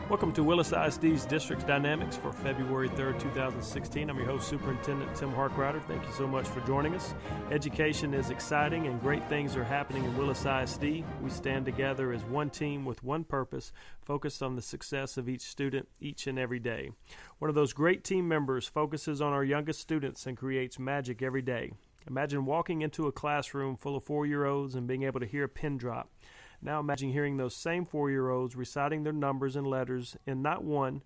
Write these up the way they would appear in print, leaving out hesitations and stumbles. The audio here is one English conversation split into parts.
Welcome to Willis ISD's District Dynamics for February 3rd, 2016. I'm your host, Superintendent Tim Harkrider. Thank you so much for joining us. Education is exciting and great things are happening in Willis ISD. We stand together as one team with one purpose, focused on the success of each student each and every day. One of those great team members focuses on our youngest students and creates magic every day. Imagine walking into a classroom full of 4-year-olds and being able to hear a pin drop. Now imagine hearing those same 4-year-olds reciting their numbers and letters in not one,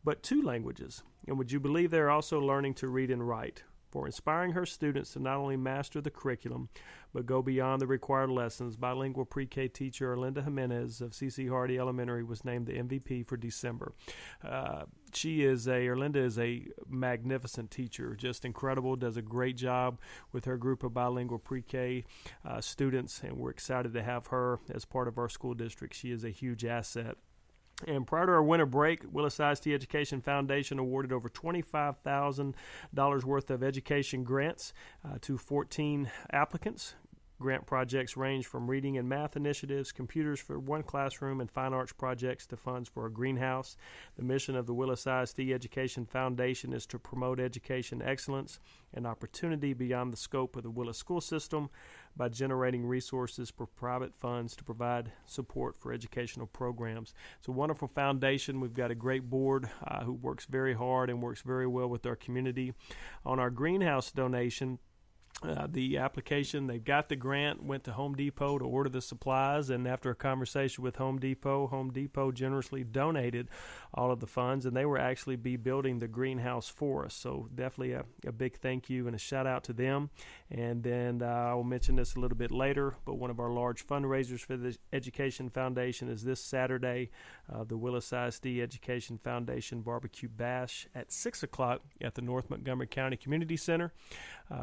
but 2 languages. And would you believe they're also learning to read and write? For inspiring her students to not only master the curriculum, but go beyond the required lessons, bilingual pre-K teacher Erlinda Jimenez of C.C. Hardy Elementary was named the MVP for December. Erlinda is a magnificent teacher, just incredible, does a great job with her group of bilingual pre-K students, and we're excited to have her as part of our school district. She is a huge asset. And prior to our winter break, Willis ISD Education Foundation awarded over $25,000 worth of education grants to 14 applicants. Grant projects range from reading and math initiatives, computers for one classroom, and fine arts projects to funds for a greenhouse. The mission of the Willis ISD Education Foundation is to promote education excellence and opportunity beyond the scope of the Willis school system by generating resources for private funds to provide support for educational programs. It's a wonderful foundation. We've got a great board who works very hard and works very well with our community. On our greenhouse donation, the application, they got the grant, went to Home Depot to order the supplies, and after a conversation with Home Depot generously donated all of the funds, and they will actually be building the greenhouse for us. So definitely a big thank you and a shout out to them. And then I will mention this a little bit later, but one of our large fundraisers for the Education Foundation is this Saturday, the Willis ISD Education Foundation Barbecue Bash at 6 o'clock at the North Montgomery County Community Center.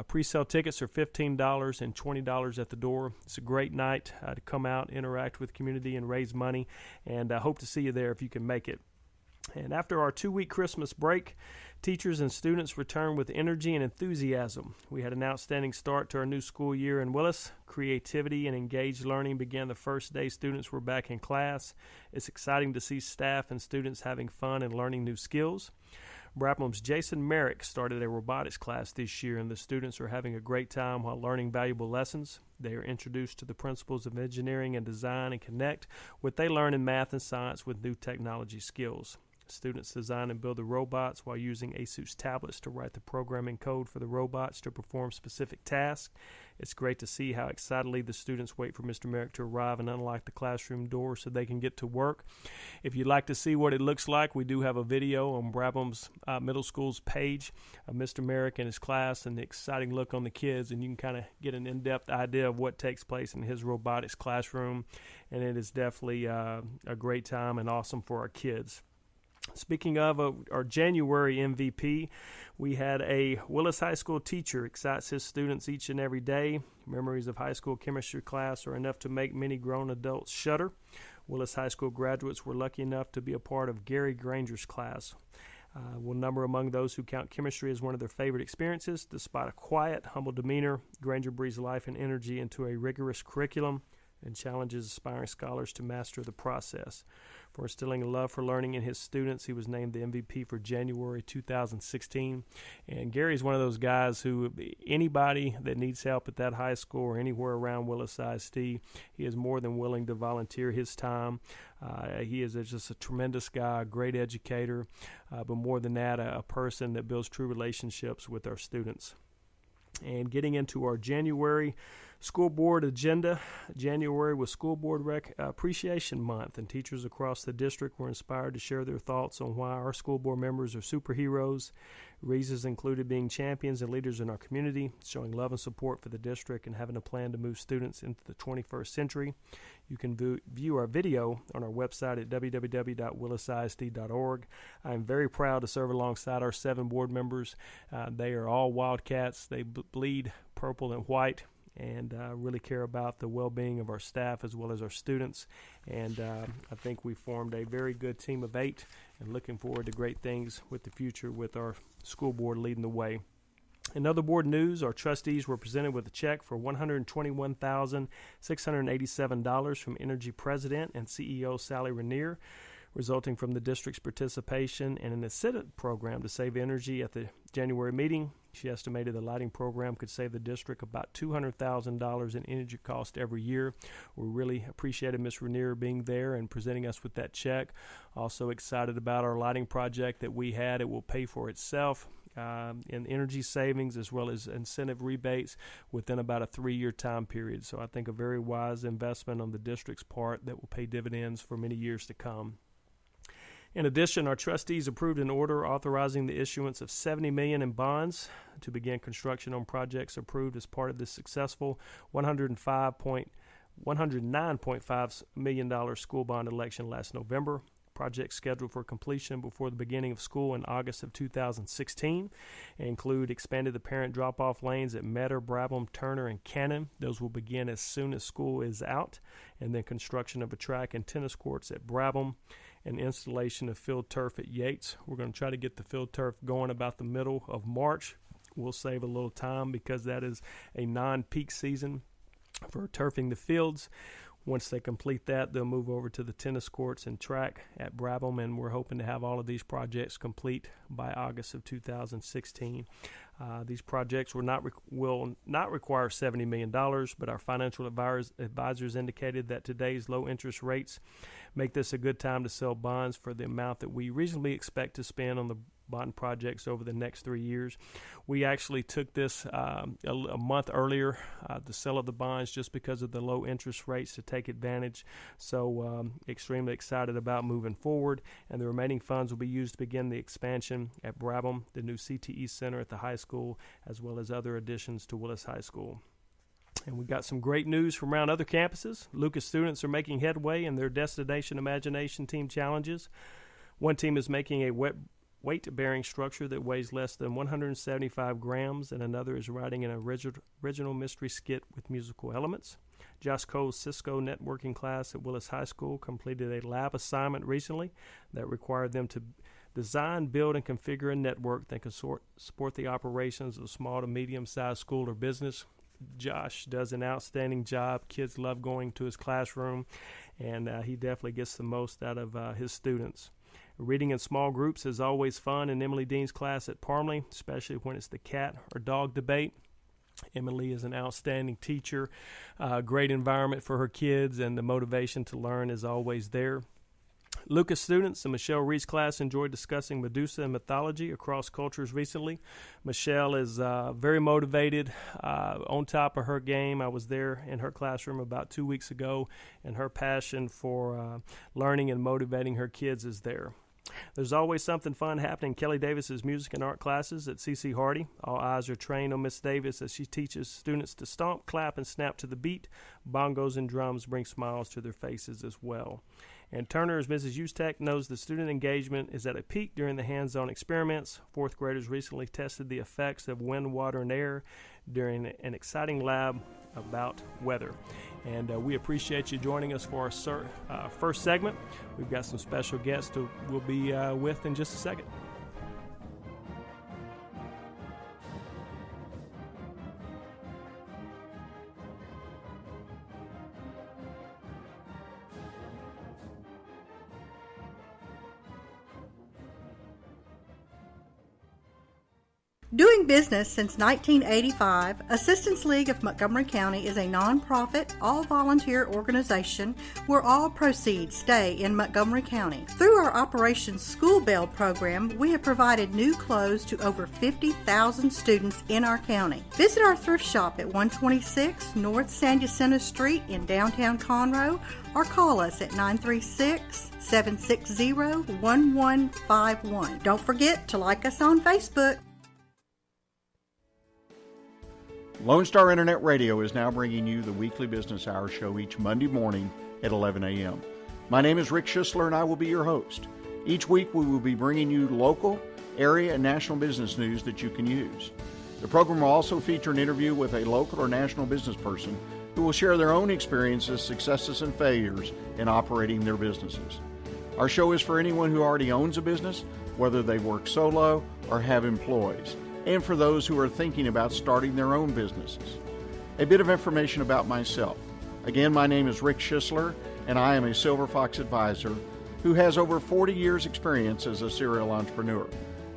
Pre-sale tickets are $15 and $20 at the door. It's a great night to come out, interact with community, and raise money, and I hope to see you there if you can make it. And after our 2-week Christmas break, teachers and students returned with energy and enthusiasm. We had an outstanding start to our new school year in Willis. Creativity and engaged learning began the first day students were back in class. It's exciting to see staff and students having fun and learning new skills. Brabham's Jason Merrick started a robotics class this year, and the students are having a great time while learning valuable lessons. They are introduced to the principles of engineering and design and connect what they learn in math and science with new technology skills. Students design and build the robots while using ASUS tablets to write the programming code for the robots to perform specific tasks. It's great to see how excitedly the students wait for Mr. Merrick to arrive and unlock the classroom door so they can get to work. If you'd like to see what it looks like, we do have a video on Brabham's Middle School's page of Mr. Merrick and his class and the exciting look on the kids, and you can kind of get an in-depth idea of what takes place in his robotics classroom, and it is definitely a great time and awesome for our kids. Speaking of our January MVP, we had a Willis High School teacher excites his students each and every day. Memories of high school chemistry class are enough to make many grown adults shudder. Willis High School graduates were lucky enough to be a part of Gary Granger's class. We'll number among those who count chemistry as one of their favorite experiences. Despite a quiet, humble demeanor, Granger breathes life and energy into a rigorous curriculum and challenges aspiring scholars to master the process. For instilling a love for learning in his students, he was named the MVP for January 2016. And Gary's one of those guys who, anybody that needs help at that high school or anywhere around Willis ISD, he is more than willing to volunteer his time. He is just a tremendous guy, a great educator, but more than that, a person that builds true relationships with our students. And getting into our January school board agenda, January was School Board Appreciation Month, and teachers across the district were inspired to share their thoughts on why our school board members are superheroes. Reasons included being champions and leaders in our community, showing love and support for the district, and having a plan to move students into the 21st century. You can view our video on our website at www.willisisd.org. I am very proud to serve alongside our 7 board members. They are all Wildcats. They bleed purple and white, and really care about the well-being of our staff as well as our students. And I think we formed a very good team of 8, and looking forward to great things with the future with our school board leading the way. In other board news, our trustees were presented with a check for $121,687 from Energy President and CEO Sally Ranier resulting from the district's participation in an incentive program to save energy. At the January meeting, she estimated the lighting program could save the district about $200,000 in energy cost every year. We really appreciated Ms. Rainier being there and presenting us with that check. Also excited about our lighting project that we had. It will pay for itself in energy savings as well as incentive rebates within about a 3-year time period. So I think a very wise investment on the district's part that will pay dividends for many years to come. In addition, our trustees approved an order authorizing the issuance of $70 million in bonds to begin construction on projects approved as part of the successful $109.5 million school bond election last November. Projects scheduled for completion before the beginning of school in August of 2016 include expanded the parent drop-off lanes at Metter, Brabham, Turner, and Cannon. Those will begin as soon as school is out. And then construction of a track and tennis courts at Brabham and installation of field turf at Yates. We're going to try to get the field turf going about the middle of March. We'll save a little time because that is a non-peak season for turfing the fields. Once they complete that, they'll move over to the tennis courts and track at Brabham, and we're hoping to have all of these projects complete by August of 2016. These projects will not require $70 million, but our financial advisors indicated that today's low interest rates make this a good time to sell bonds for the amount that we reasonably expect to spend on the bond projects over the next 3 years. We actually took this a month earlier, the sale of the bonds, just because of the low interest rates to take advantage. So extremely excited about moving forward, and the remaining funds will be used to begin the expansion at Brabham, the new CTE Center at the high school, as well as other additions to Willis High School. And we got some great news from around other campuses. Lucas students are making headway in their Destination Imagination Team challenges. One team is making a weight-bearing structure that weighs less than 175 grams, and another is writing an original mystery skit with musical elements. Josh Cole's Cisco networking class at Willis High School completed a lab assignment recently that required them to design, build, and configure a network that can support the operations of a small to medium-sized school or business. Josh does an outstanding job. Kids love going to his classroom, and he definitely gets the most out of his students. Reading in small groups is always fun in Emily Dean's class at Parmley, especially when it's the cat or dog debate. Emily is an outstanding teacher, great environment for her kids, and the motivation to learn is always there. Lucas students in Michelle Reed's class enjoyed discussing Medusa and mythology across cultures recently. Michelle is very motivated, on top of her game. I was there in her classroom about 2 weeks ago, and her passion for learning and motivating her kids is there. There's always something fun happening in Kelly Davis's music and art classes at C.C. Hardy. All eyes are trained on Miss Davis as she teaches students to stomp, clap, and snap to the beat. Bongos and drums bring smiles to their faces as well. And Turner, as Mrs. Ustek, knows the student engagement is at a peak during the hands-on experiments. Fourth graders recently tested the effects of wind, water, and air during an exciting lab about weather. And we appreciate you joining us for our first segment. We've got some special guests we'll be with in just a second. Doing business since 1985, Assistance League of Montgomery County is a nonprofit, all-volunteer organization where all proceeds stay in Montgomery County. Through our Operation School Bell program, we have provided new clothes to over 50,000 students in our county. Visit our thrift shop at 126 North San Jacinto Street in downtown Conroe, or call us at 936-760-1151. Don't forget to like us on Facebook. Lone Star Internet Radio is now bringing you the weekly business hour show each Monday morning at 11 a.m. My name is Rick Schissler, and I will be your host. Each week, we will be bringing you local, area, and national business news that you can use. The program will also feature an interview with a local or national business person who will share their own experiences, successes, and failures in operating their businesses. Our show is for anyone who already owns a business, whether they work solo or have employees, and for those who are thinking about starting their own businesses. A bit of information about myself. Again, my name is Rick Schissler, and I am a Silver Fox Advisor, who has over 40 years' experience as a serial entrepreneur.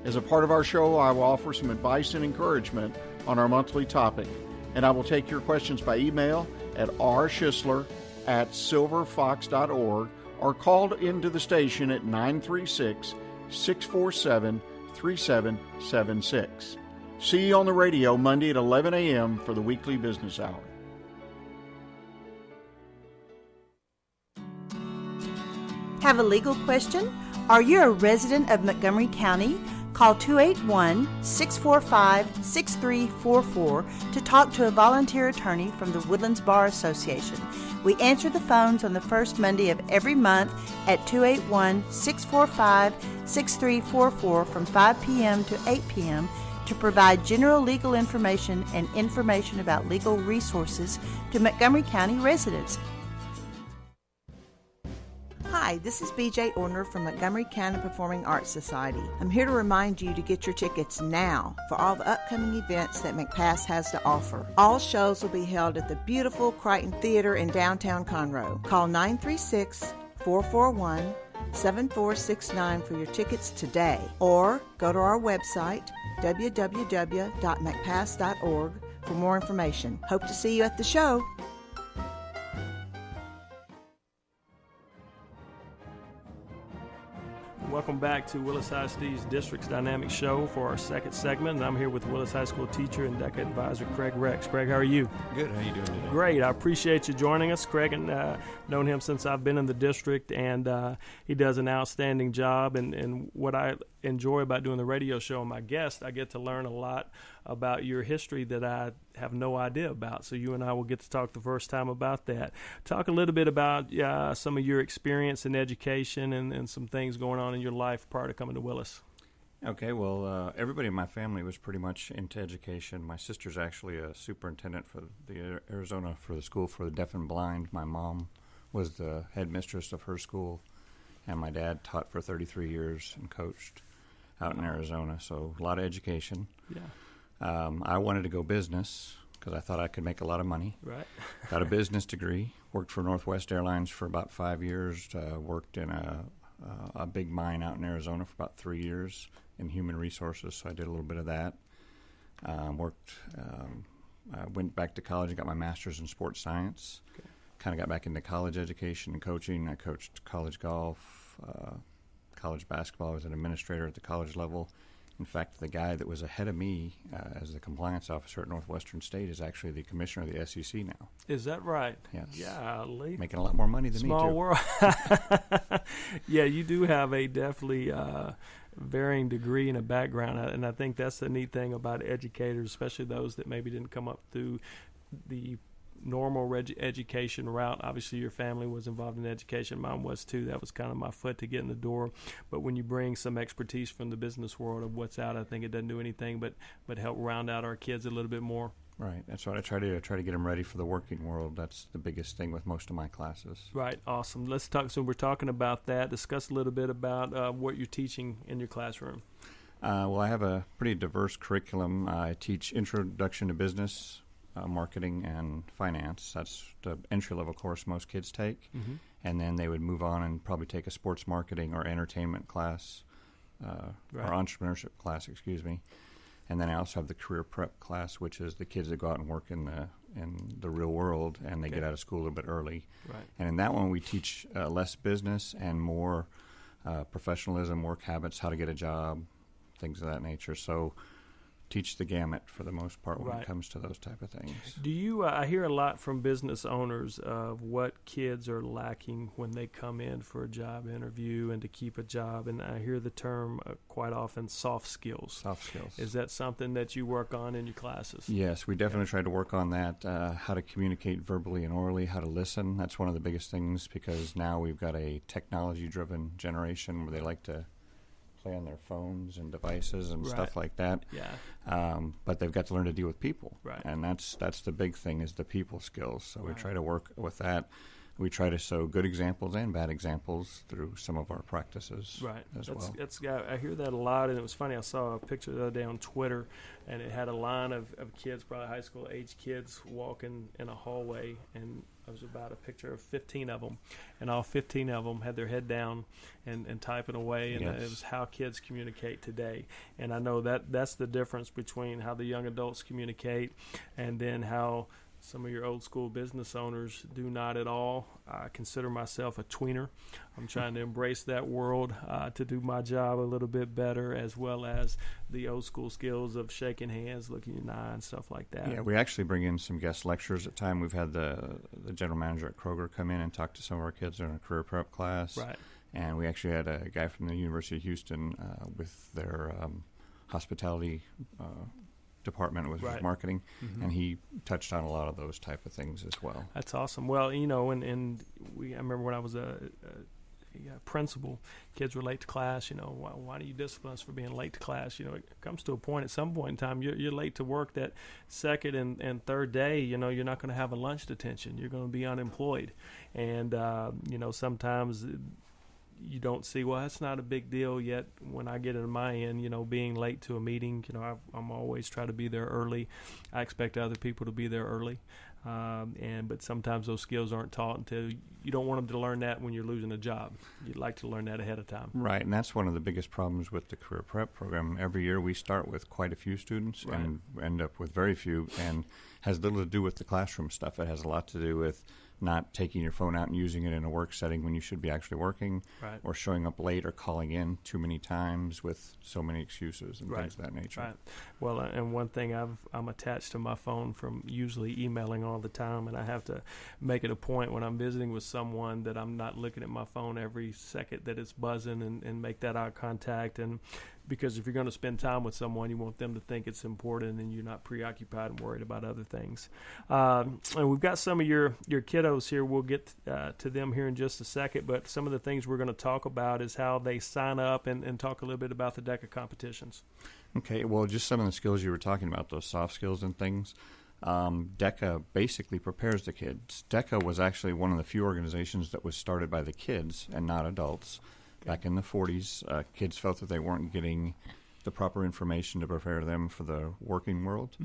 As a part of our show, I will offer some advice and encouragement on our monthly topic, and I will take your questions by email at rschissler@silverfox.org or call into the station at 936-647-3776. See you on the radio Monday at 11 a.m. for the weekly business hour. Have a legal question? Are you a resident of Montgomery County? Call 281-645-6344 to talk to a volunteer attorney from the Woodlands Bar Association. We answer the phones on the first Monday of every month at 281-645-6344 from 5 p.m. to 8 p.m. to provide general legal information and information about legal resources to Montgomery County residents. Hi, this is BJ Orner from Montgomery County Performing Arts Society. I'm here to remind you to get your tickets now for all the upcoming events that McPass has to offer. All shows will be held at the beautiful Crichton Theater in downtown Conroe. Call 936-441-7469 for your tickets today, or go to our website, www.mcpass.org, for more information. Hope to see you at the show. Welcome back to Willis High Steve's District's Dynamic Show for our second segment. And I'm here with Willis High School teacher and DECA advisor Craig Rex. Craig, how are you? Good. How are you doing today? Great. I appreciate you joining us. Craig, and known him since I've been in the district, and he does an outstanding job. And what I enjoy about doing the radio show and my guest, I get to learn a lot about your history that I have no idea about. So you and I will get to talk the first time about that. Talk a little bit about some of your experience in education and some things going on in your life prior to coming to Willis. Okay, well, everybody in my family was pretty much into education. My sister's actually a superintendent for the Arizona for the School for the Deaf and Blind. My mom was the headmistress of her school, and my dad taught for 33 years and coached out in Arizona. So a lot of education. Yeah. I wanted to go business because I thought I could make a lot of money. Right. Got a business degree. Worked for Northwest Airlines for about 5 years. Worked in a big mine out in Arizona for about 3 years in human resources, so I did a little bit of that. I went back to college and got my master's in sports science. Okay. Kind of got back into college education and coaching. I coached college golf, college basketball. I was an administrator at the college level. In fact, the guy that was ahead of me as the compliance officer at Northwestern State is actually the commissioner of the SEC now. Is that right? Yes. Golly. Making a lot more money than Small me, too. world. Yeah, you do have a definitely varying degree and a background, and I think that's the neat thing about educators, especially those that maybe didn't come up through the normal education route. Obviously, your family was involved in education. Mine was too. That was kind of my foot to get in the door. But when you bring some expertise from the business world of what's out, I think it doesn't do anything but help round out our kids a little bit more. Right. That's what I try to do. I try to get them ready for the working world. That's the biggest thing with most of my classes. Right. Awesome. Let's talk. So we're talking about that. Discuss a little bit about what you're teaching in your classroom. Well, I have a pretty diverse curriculum. I teach Introduction to Business, Marketing, and Finance. That's the entry-level course most kids take. Mm-hmm. And then they would move on and probably take a sports marketing or entertainment class, or entrepreneurship class, excuse me. And then I also have the career prep class, which is the kids that go out and work in the real world, and they get out of school a little bit early. Right. And in that one, we teach less business and more professionalism, work habits, how to get a job, things of that nature. So teach the gamut for the most part when it comes to those type of things. Do you? I hear a lot from business owners of what kids are lacking when they come in for a job interview and to keep a job, and I hear the term quite often, soft skills. Soft skills. Is that something that you work on in your classes? Yes, we definitely try to work on that, how to communicate verbally and orally, how to listen. That's one of the biggest things, because now we've got a technology-driven generation where they like to play on their phones and devices and stuff like that. Yeah. But they've got to learn to deal with people. Right. And that's the big thing, is the people skills. So we try to work with that. We try to show good examples and bad examples through some of our practices as well. I hear that a lot, and it was funny. I saw a picture the other day on Twitter, and it had a line of kids, probably high school age kids, walking in a hallway, and was about a picture of 15 of them, and all 15 of them had their head down and typing away, and it was how kids communicate today. And I know that's the difference between how the young adults communicate and then how some of your old school business owners do not at all. I consider myself a tweener. I'm trying to embrace that world to do my job a little bit better, as well as the old school skills of shaking hands, looking in the eye, and stuff like that. Yeah, we actually bring in some guest lecturers at time. We've had the general manager at Kroger come in and talk to some of our kids in a career prep class. Right. And we actually had a guy from the University of Houston with their hospitality department with marketing, and he touched on a lot of those type of things as well. That's awesome. Well, and I remember when I was a principal, kids were late to class. Why do you discipline us for being late to class? It comes to a point, at some point in time, you're late to work. That second and third day, you're not going to have a lunch detention. You're going to be unemployed, and sometimes you don't see, well, that's not a big deal yet. When I get into my end, being late to a meeting, I'm always try to be there early. I expect other people to be there early. But sometimes those skills aren't taught until you don't want them to learn that when you're losing a job. You'd like to learn that ahead of time. Right, and that's one of the biggest problems with the career prep program. Every year we start with quite a few students and end up with very few, and has little to do with the classroom stuff. It has a lot to do with not taking your phone out and using it in a work setting when you should be actually working, or showing up late or calling in too many times with so many excuses and things of that nature. Right. Well, and one thing I'm attached to my phone from usually emailing all the time, and I have to make it a point when I'm visiting with someone that I'm not looking at my phone every second that it's buzzing, and make that eye contact. And because if you're going to spend time with someone, you want them to think it's important and you're not preoccupied and worried about other things. And we've got some of your kiddos here. We'll get to them here in just a second, but some of the things we're going to talk about is how they sign up and talk a little bit about the DECA competitions. Okay, well, just some of the skills you were talking about, those soft skills and things. DECA basically prepares the kids. DECA was actually one of the few organizations that was started by the kids and not adults. Back in the 40s, kids felt that they weren't getting the proper information to prepare them for the working world.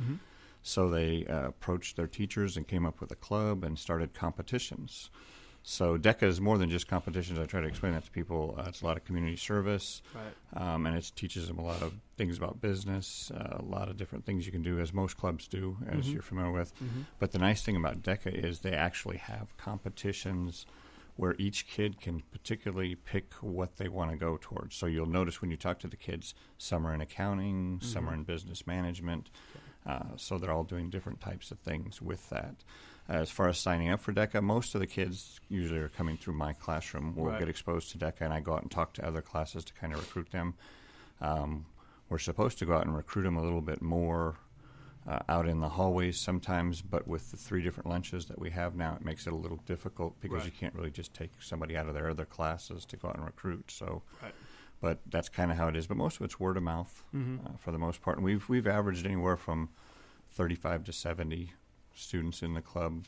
So they approached their teachers and came up with a club and started competitions. So DECA is more than just competitions. I try to explain that to people. It's a lot of community service, and it teaches them a lot of things about business, a lot of different things you can do, as most clubs do, as you're familiar with. But the nice thing about DECA is they actually have competitions where each kid can particularly pick what they want to go towards. So you'll notice when you talk to the kids, some are in accounting, some are in business management. So they're all doing different types of things with that. As far as signing up for DECA, most of the kids usually are coming through my classroom. We'll get exposed to DECA, and I go out and talk to other classes to kind of recruit them. We're supposed to go out and recruit them a little bit more out in the hallways sometimes, but with the 3 different lunches that we have now, it makes it a little difficult because you can't really just take somebody out of their other classes to go out and recruit. So, but that's kind of how it is. But most of it's word of mouth for the most part. And we've averaged anywhere from 35 to 70 students in the club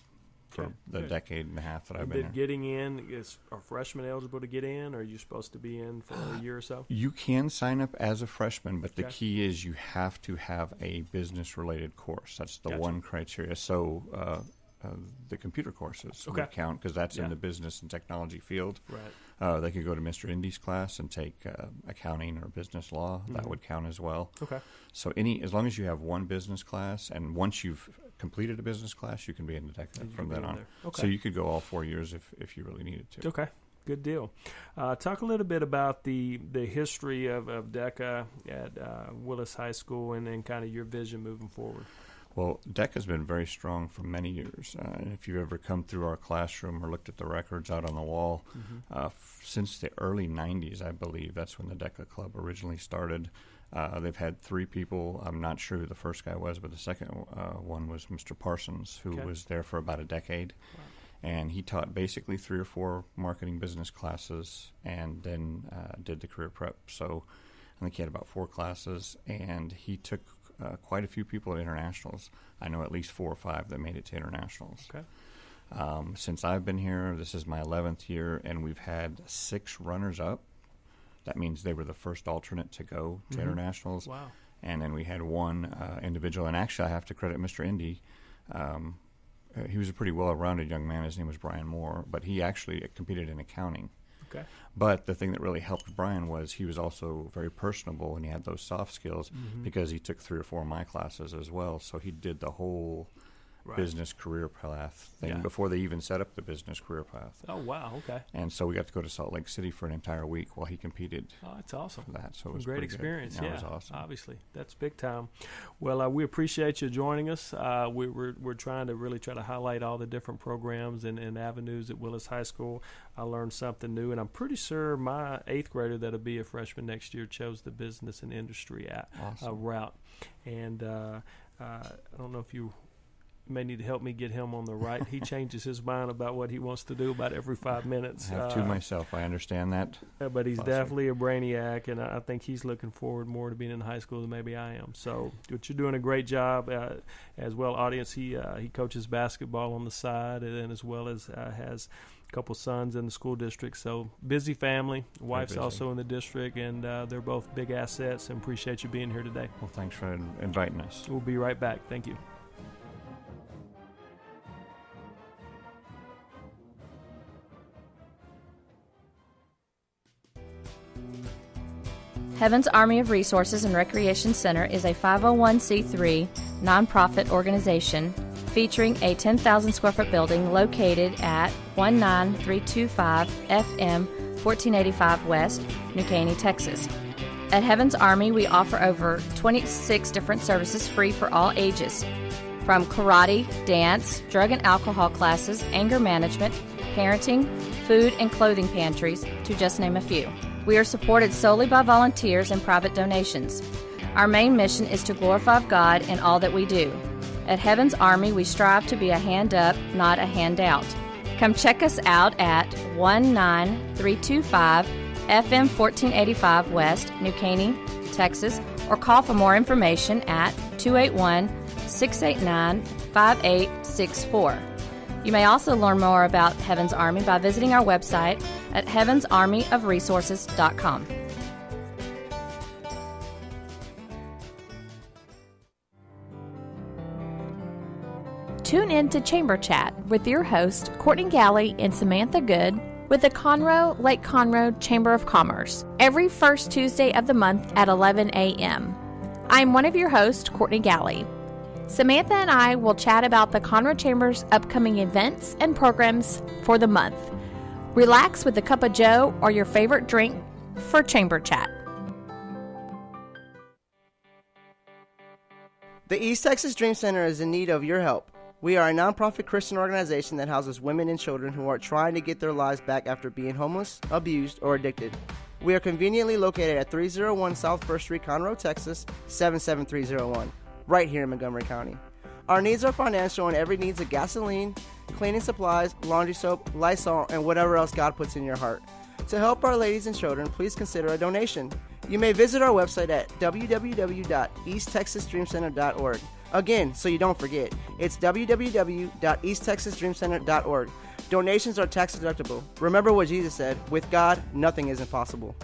for the decade and a half that I've been here. Getting in, are freshmen eligible to get in, or are you supposed to be in for a year or so? You can sign up as a freshman, but the key is you have to have a business-related course. That's the one criteria. So the computer courses would count because that's in the business and technology field. They could go to Mr. Indy's class and take accounting or business law. That would count as well. So as long as you have one business class, and once you've completed a business class, you can be in the DECA from then on. So you could go all 4 years if you really needed to. Okay, good deal. Talk a little bit about the history of DECA at Willis High School and kind of your vision moving forward. Well, DECA has been very strong for many years. If you've ever come through our classroom or looked at the records out on the wall, since the early 90s, I believe, that's when the DECA Club originally started. They've had 3 people. I'm not sure who the first guy was, but the second one was Mr. Parsons, who was there for about a decade. And he taught basically 3 or 4 marketing business classes and then did the career prep. So I think he had about 4 classes, and he took quite a few people at internationals. I know at least 4 or 5 that made it to internationals. Since I've been here, this is my 11th year, and we've had 6 runners-up. That means they were the first alternate to go to internationals. And then we had 1 individual. And actually, I have to credit Mr. Indy. he was a pretty well-rounded young man. His name was Brian Moore, but he actually competed in accounting. Okay. But the thing that really helped Brian was he was also very personable, and he had those soft skills because he took 3 or 4 of my classes as well. So he did the whole business career path thing before they even set up the business career path. Oh, wow. Okay. And so we got to go to Salt Lake City for an entire week while he competed. Oh, that's awesome. For that. So it was great pretty experience. Good. Yeah, it was awesome. Obviously, that's big time. Well, we appreciate you joining us. We're trying to highlight all the different programs and avenues at Willis High School. I learned something new, and I'm pretty sure my 8th grader that'll be a freshman next year chose the business and industry route. And I don't know if you may need to help me get him on the right. He changes his mind about what he wants to do about every 5 minutes. I have 2 myself. I understand that. But he's definitely a brainiac, and I think he's looking forward more to being in high school than maybe I am. So, but you're doing a great job as well. Audience, he coaches basketball on the side, and as well as has a couple sons in the school district. So busy family. Wife's also in the district, and they're both big assets, and appreciate you being here today. Well, thanks for inviting us. We'll be right back. Thank you. Heaven's Army of Resources and Recreation Center is a 501c3 nonprofit organization featuring a 10,000 square foot building located at 19325 FM 1485 West, New Caney, Texas. At Heaven's Army, we offer over 26 different services free for all ages, from karate, dance, drug and alcohol classes, anger management, parenting, food and clothing pantries, to just name a few. We are supported solely by volunteers and private donations. Our main mission is to glorify God in all that we do. At Heaven's Army, we strive to be a hand up, not a handout. Come check us out at 19325 FM 1485 West, New Caney, Texas, or call for more information at 281-689-5864. You may also learn more about Heaven's Army by visiting our website at heavensarmyofresources.com. Tune in to Chamber Chat with your host, Courtney Galley and Samantha Good, with the Conroe, Lake Conroe Chamber of Commerce, every first Tuesday of the month at 11 a.m. I'm one of your hosts, Courtney Galley. Samantha and I will chat about the Conroe Chamber's upcoming events and programs for the month. Relax with a cup of joe or your favorite drink for Chamber Chat. The East Texas Dream Center is in need of your help. We are a nonprofit Christian organization that houses women and children who are trying to get their lives back after being homeless, abused, or addicted. We are conveniently located at 301 South 1st Street, Conroe, Texas, 77301. Right here in Montgomery County. Our needs are financial, and every needs of gasoline, cleaning supplies, laundry soap, Lysol, and whatever else God puts in your heart. To help our ladies and children, please consider a donation. You may visit our website at www.easttexasdreamcenter.org. Again, so you don't forget, it's www.easttexasdreamcenter.org. Donations are tax deductible. Remember what Jesus said, with God, nothing is impossible.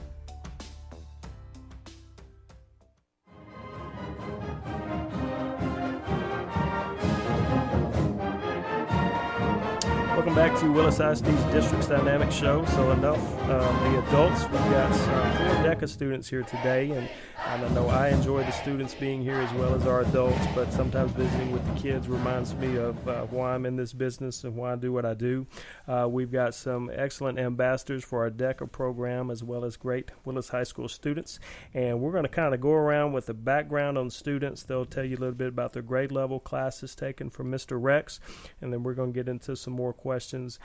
Welcome back to Willis ISD's Districts Dynamic Show. So enough the adults. We've got 4 DECA students here today, and I know I enjoy the students being here as well as our adults, but sometimes visiting with the kids reminds me of why I'm in this business and why I do what I do. We've got some excellent ambassadors for our DECA program as well as great Willis High School students, and we're going to kind of go around with the background on students. They'll tell you a little bit about their grade level classes taken from Mr. Rex, and then we're going to get into some more questions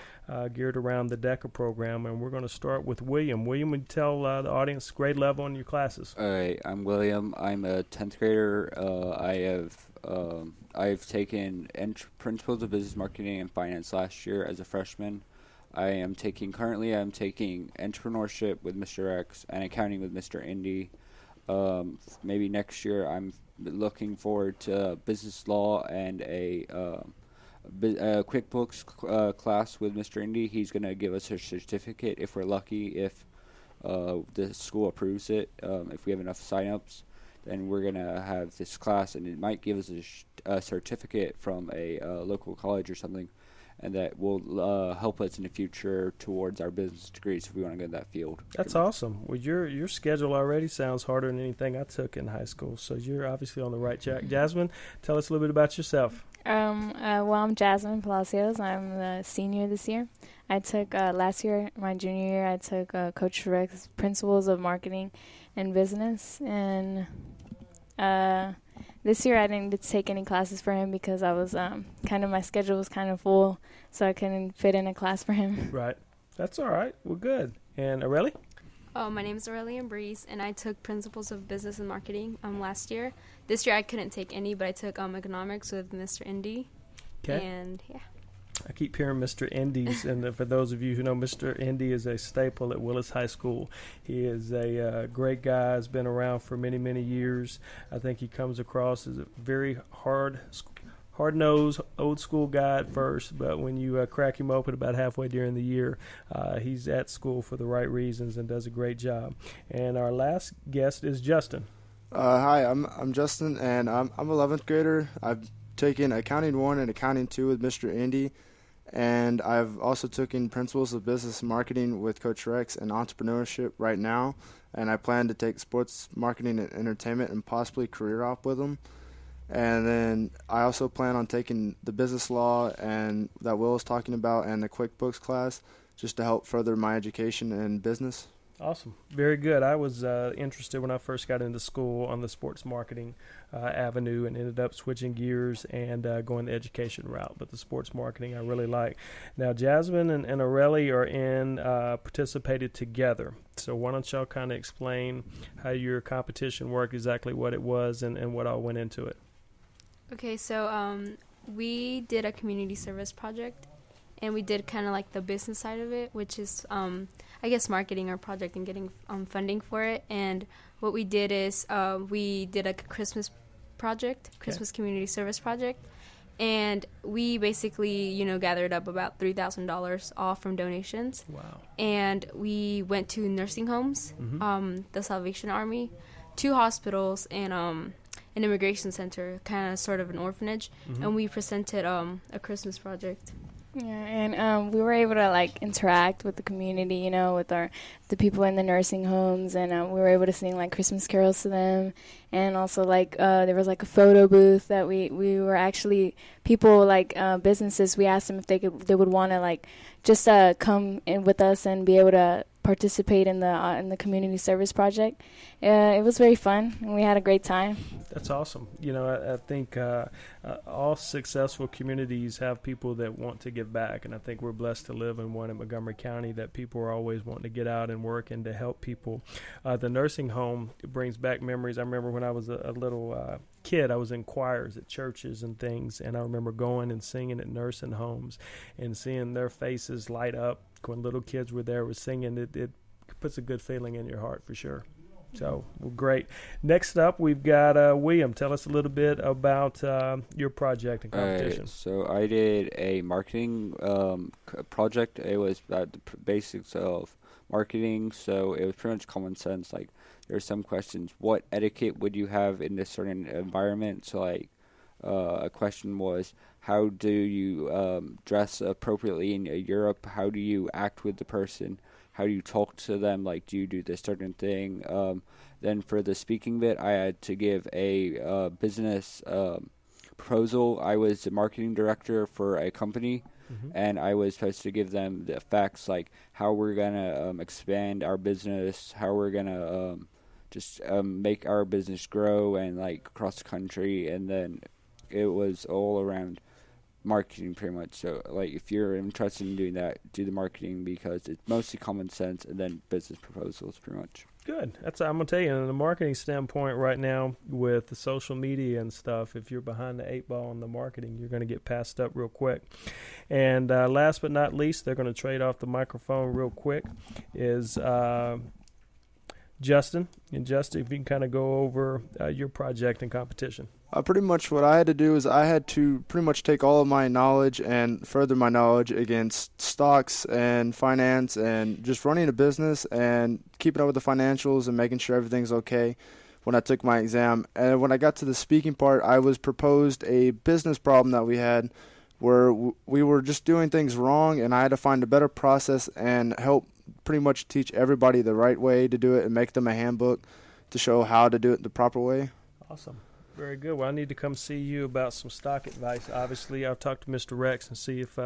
geared around the DECA program, and we're going to start with William. William, would you tell the audience grade level on your classes? All right, I'm William. I'm a 10th grader. I've taken Principles of Business Marketing and Finance last year as a freshman. Currently I'm taking Entrepreneurship with Mr. X and Accounting with Mr. Indy. Maybe next year I'm looking forward to Business Law and a QuickBooks class with Mr. Indy. He's going to give us a certificate if we're lucky, if the school approves it, if we have enough sign-ups. then we're going to have this class, and it might give us a certificate from a local college or something, and that will help us in the future towards our business degrees if we want to go in that field. That's awesome. Well, your schedule already sounds harder than anything I took in high school, so you're obviously on the right track. Jasmine, tell us a little bit about yourself. Well, I'm Jasmine Palacios. I'm a senior this year. I took last year, my junior year, I took Coach Rick's Principles of Marketing and Business, and this year I didn't get to take any classes for him because I was my schedule was kind of full, so I couldn't fit in a class for him. Right. That's all right. Well, good. And Aurelie? My name is Aurelian Breeze, and I took Principles of Business and Marketing last year. This year I couldn't take any, but I took economics with Mr. Indy. Okay. And, yeah. I keep hearing Mr. Indy's, and for those of you who know, Mr. Indy is a staple at Willis High School. He is a great guy, has been around for many, many years. I think he comes across as a very hard-nosed, old-school guy at first, but when you crack him open about halfway during the year, he's at school for the right reasons and does a great job. And our last guest is Justin. Hi, I'm Justin, and I'm 11th grader. I've taken Accounting 1 and Accounting 2 with Mr. Indy, and I've also taken Principles of Business and Marketing with Coach Rex and Entrepreneurship right now, and I plan to take Sports Marketing and Entertainment and possibly Career Op with them. And then I also plan on taking the business law and that Will is talking about and the QuickBooks class just to help further my education in business. Awesome. Very good. I was interested when I first got into school on the sports marketing avenue and ended up switching gears and going the education route. But the sports marketing I really like. Now, Jasmine and Aurelie are participated together. So why don't y'all kind of explain how your competition worked, exactly what it was, and what all went into it. Okay, so we did a community service project, and we did kind of like the business side of it, which is, I guess, marketing our project and getting funding for it. And what we did is we did a Christmas project, Christmas community service project, and we basically, gathered up about $3,000 all from donations. Wow. And we went to nursing homes, the Salvation Army, 2 hospitals, and an immigration center, kind of sort of an orphanage, and we presented a Christmas project. Yeah, and we were able to interact with the community, with the people in the nursing homes, and we were able to sing Christmas carols to them, and also there was a photo booth that we were actually people businesses. We asked them if they would want to just come in with us and be able to participate in the community service project. It was very fun, and we had a great time. That's awesome. I think all successful communities have people that want to give back, and I think we're blessed to live in one in Montgomery County that people are always wanting to get out and work and to help people. The nursing home brings back memories. I remember when I was a little kid, I was in choirs at churches and things, and I remember going and singing at nursing homes and seeing their faces light up when little kids were there singing. It puts a good feeling in your heart for sure. So, well, great. Next up, we've got William. Tell us a little bit about your project and competition. So I did a marketing project. It was about the basics of marketing, so it was pretty much common sense. There are some questions. What etiquette would you have in this certain environment? So, a question was, how do you dress appropriately in Europe? How do you act with the person? How do you talk to them? Do you do this certain thing? Then for the speaking bit, I had to give a business proposal. I was the marketing director for a company, and I was supposed to give them the facts, how we're going to expand our business, how we're going to just make our business grow and across the country. And then it was all around marketing pretty much. So if you're interested in doing that, do the marketing because it's mostly common sense, and then business proposals pretty much. Good. I'm gonna tell you, in the marketing standpoint right now with the social media and stuff, if you're behind the 8 ball in the marketing, you're going to get passed up real quick. And last but not least, they're going to trade off the microphone real quick, is Justin. And Justin, if you can kind of go over your project and competition. Pretty much what I had to do is I had to pretty much take all of my knowledge and further my knowledge against stocks and finance and just running a business and keeping up with the financials and making sure everything's okay when I took my exam. And when I got to the speaking part, I was proposed a business problem that we had where we were just doing things wrong, and I had to find a better process and help pretty much teach everybody the right way to do it and make them a handbook to show how to do it the proper way. Awesome. Very good. Well, I need to come see you about some stock advice. Obviously, I'll talk to Mr. Rex and see if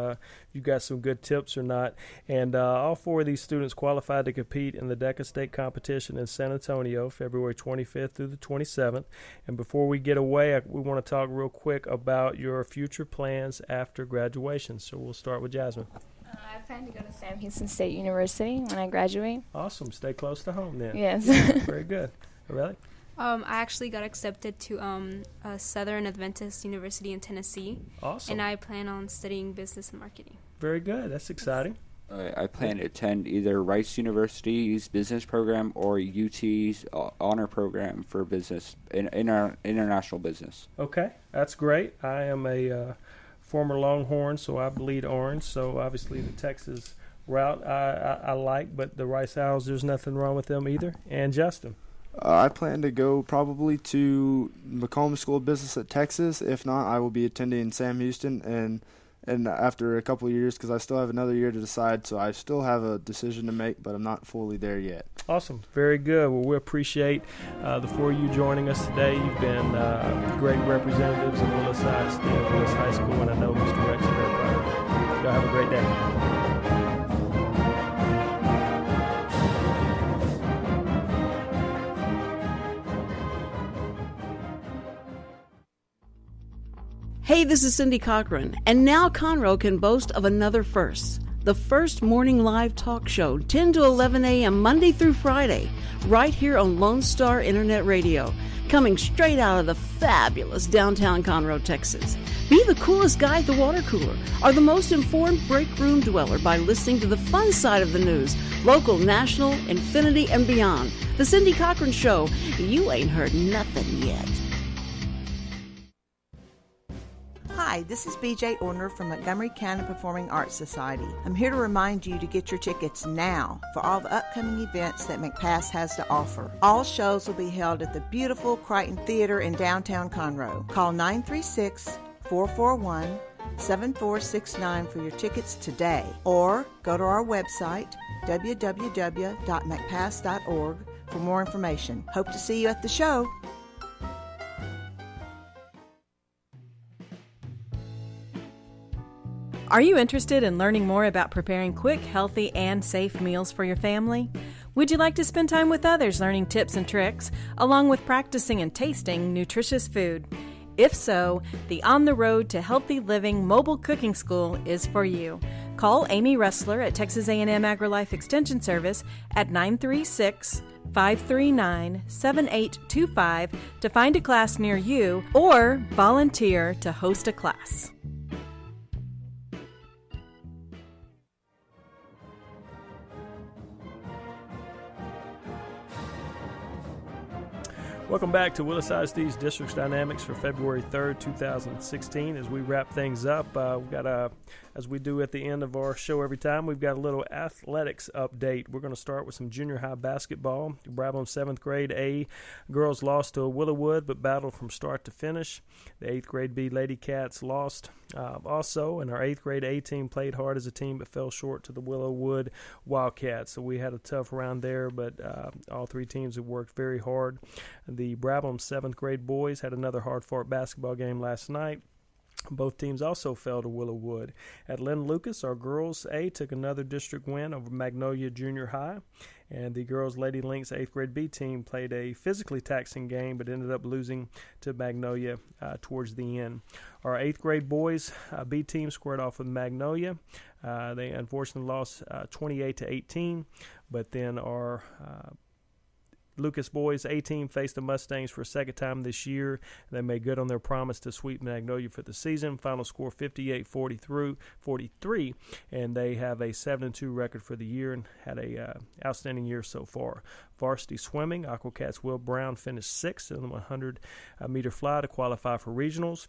you've got some good tips or not. And all 4 of these students qualified to compete in the DECA State Competition in San Antonio, February 25th through the 27th. And before we get away, we want to talk real quick about your future plans after graduation. So we'll start with Jasmine. I plan to go to Sam Houston State University when I graduate. Awesome. Stay close to home then. Yes. Very good. Really? I actually got accepted to Southern Adventist University in Tennessee. Awesome. And I plan on studying business and marketing. Very good. That's exciting. I plan to attend either Rice University's business program or UT's honor program for business, in our international business. Okay. That's great. I am a former Longhorn, so I bleed orange. So obviously the Texas route I like, but the Rice Owls, there's nothing wrong with them either. And Justin? I plan to go probably to Macomb School of Business at Texas. If not, I will be attending Sam Houston, and after a couple of years, because I still have another year to decide, so I still have a decision to make, but I'm not fully there yet. Awesome. Very good. Well, we appreciate the 4 of you joining us today. You've been great representatives of Willis High School, and I know Mr. Rex is very proud of you. Y'all have a great day. Hey, this is Cindy Cochran, and now Conroe can boast of another first. The first morning live talk show, 10 to 11 a.m. Monday through Friday, right here on Lone Star Internet Radio, coming straight out of the fabulous downtown Conroe, Texas. Be the coolest guy at the water cooler, or the most informed break room dweller by listening to the fun side of the news, local, national, infinity, and beyond. The Cindy Cochran Show, you ain't heard nothing yet. Hi, this is BJ Orner from Montgomery County Performing Arts Society. I'm here to remind you to get your tickets now for all the upcoming events that McPass has to offer. All shows will be held at the beautiful Crichton Theater in downtown Conroe. Call 936-441-7469 for your tickets today, or go to our website, www.mcpass.org, for more information. Hope to see you at the show. Are you interested in learning more about preparing quick, healthy, and safe meals for your family? Would you like to spend time with others learning tips and tricks, along with practicing and tasting nutritious food? If so, the On the Road to Healthy Living Mobile Cooking School is for you. Call Amy Ressler at Texas A&M AgriLife Extension Service at 936-539-7825 to find a class near you or volunteer to host a class. Welcome back to Willis ISD's Districts Dynamics for February 3rd, 2016. As we wrap things up, we've got as we do at the end of our show every time, we've got a little athletics update. We're going to start with some junior high basketball. Brabham 7th grade A girls lost to Willowwood, but battled from start to finish. The 8th grade B Lady Cats lost also, and our 8th grade A team played hard as a team, but fell short to the Willowwood Wildcats. So we had a tough round there, but all 3 teams have worked very hard. The Brabham 7th grade boys had another hard-fought basketball game last night. Both teams also fell to Willowwood. At Lynn Lucas, our girls A took another district win over Magnolia Junior High, and the girls Lady Lynx 8th grade B team played a physically taxing game but ended up losing to Magnolia towards the end. Our 8th grade boys B team squared off with Magnolia. They unfortunately lost 28-18, but then our Lucas boys A team faced the Mustangs for a second time this year. They made good on their promise to sweep Magnolia for the season. Final score 58-43, and they have a 7-2 record for the year and had a outstanding year so far. Varsity swimming, Aquacats Will Brown finished 6th in the 100-meter fly to qualify for regionals.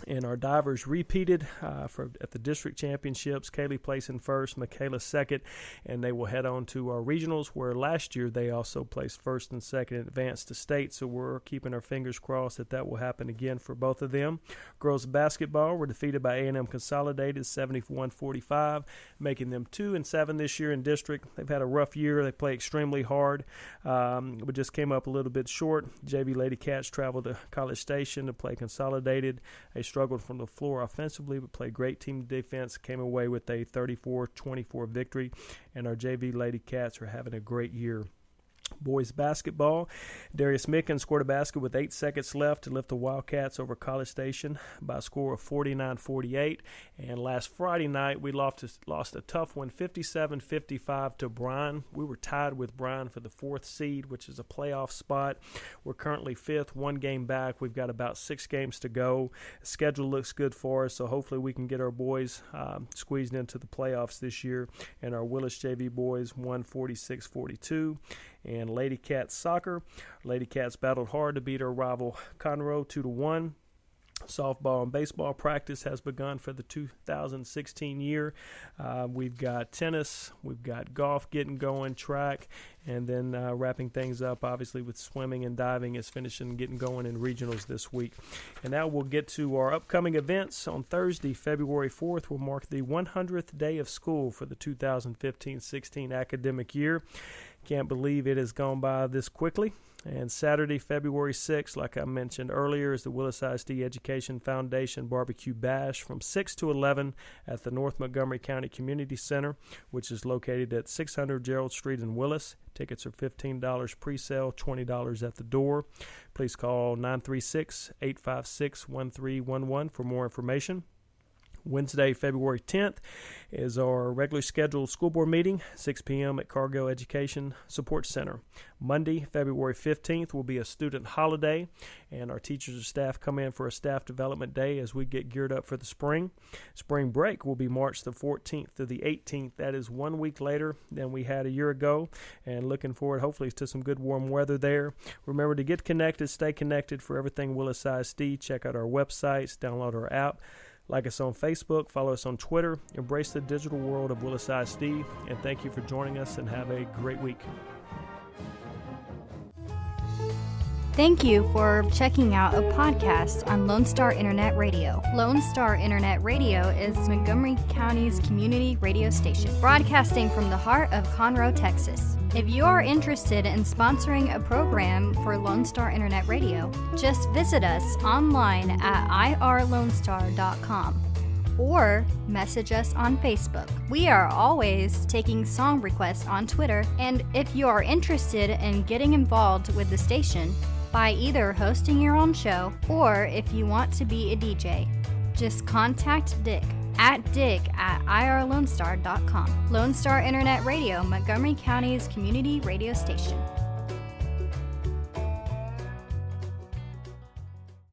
And our divers repeated at the district championships. Kaylee placed in first, Michaela second, and they will head on to our regionals, where last year they also placed first and second and advanced to state. So we're keeping our fingers crossed that will happen again for both of them. Girls basketball were defeated by A&M Consolidated 71-45, making them 2-7 this year in district. They've had a rough year. They play extremely hard, but just came up a little bit short. JV Lady Cats traveled to College Station to play Consolidated. They struggled from the floor offensively, but played great team defense, came away with a 34-24 victory, and our JV Lady Cats are having a great year. Boys basketball, Darius Mickens scored a basket with 8 seconds left to lift the Wildcats over College Station by a score of 49-48. And last Friday night, we lost a tough one, 57-55 to Bryan. We were tied with Bryan for the 4th seed, which is a playoff spot. We're currently 5th, 1 game back. We've got about 6 games to go. The schedule looks good for us, so hopefully we can get our boys squeezed into the playoffs this year. And our Willis JV boys won 46-42. And Lady Cats soccer. Lady Cats battled hard to beat our rival Conroe 2-1. Softball and baseball practice has begun for the 2016 year. We've got tennis, we've got golf getting going, track, and then wrapping things up, obviously, with swimming and diving is finishing and getting going in regionals this week. And now we'll get to our upcoming events. On Thursday, February 4th, we'll mark the 100th day of school for the 2015-16 academic year. Can't believe it has gone by this quickly. And Saturday, February 6th, like I mentioned earlier, is the Willis High DECA Education Foundation Barbecue Bash from 6 to 11 at the North Montgomery County Community Center, which is located at 600 Gerald Street in Willis. Tickets are $15 pre-sale, $20 at the door. Please call 936-856-1311 for more information. Wednesday, February 10th, is our regularly scheduled school board meeting, 6 p.m. at Cargill Education Support Center. Monday, February 15th, will be a student holiday, and our teachers and staff come in for a staff development day as we get geared up for the spring. Spring break will be March the 14th to the 18th. That is 1 week later than we had a year ago, and looking forward, hopefully, to some good warm weather there. Remember to get connected, stay connected for everything Willis ISD. Check out our websites, download our app. Like us on Facebook, follow us on Twitter, embrace the digital world of Willis ISD, and thank you for joining us, and have a great week. Thank you for checking out a podcast on Lone Star Internet Radio. Lone Star Internet Radio is Montgomery County's community radio station, broadcasting from the heart of Conroe, Texas. If you are interested in sponsoring a program for Lone Star Internet Radio, just visit us online at irlonestar.com or message us on Facebook. We are always taking song requests on Twitter, and if you are interested in getting involved with the station by either hosting your own show or if you want to be a DJ, just contact Dick at irlonestar.com. Lone Star Internet Radio, Montgomery County's community radio station.